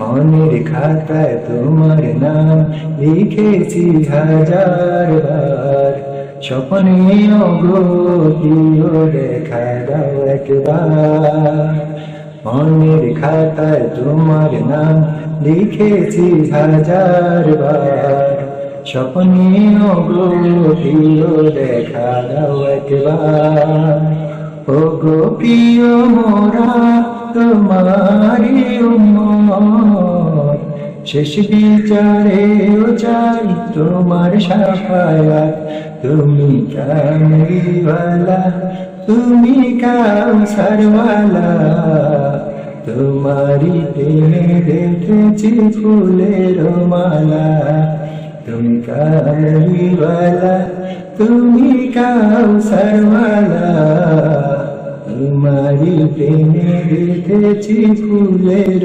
মনের খাতায় তোমার নাম লিখেছি হাজার বার। স্বপ্নে গো প্রিয় দেখা দাও একবার। মনের খাতায় তোমার নাম লিখেছি হাজার বার। স্বপ্নে গো প্রিয় দেখা দাও একবার। ও গো প্রিয় মোরা তোমারি উম্মত, শেষ বিচারেও চাই তোমার শাফায়াত। তুমি কামলিওয়ালা, তুমি কাউসারওয়ালা, তোমারি প্রেমে দেখেছি ফুলের মালা। তুমি কামলিওয়ালা, তুমি কাউসারওয়ালা, তোমারি প্রেমে দেখেছি ফুলের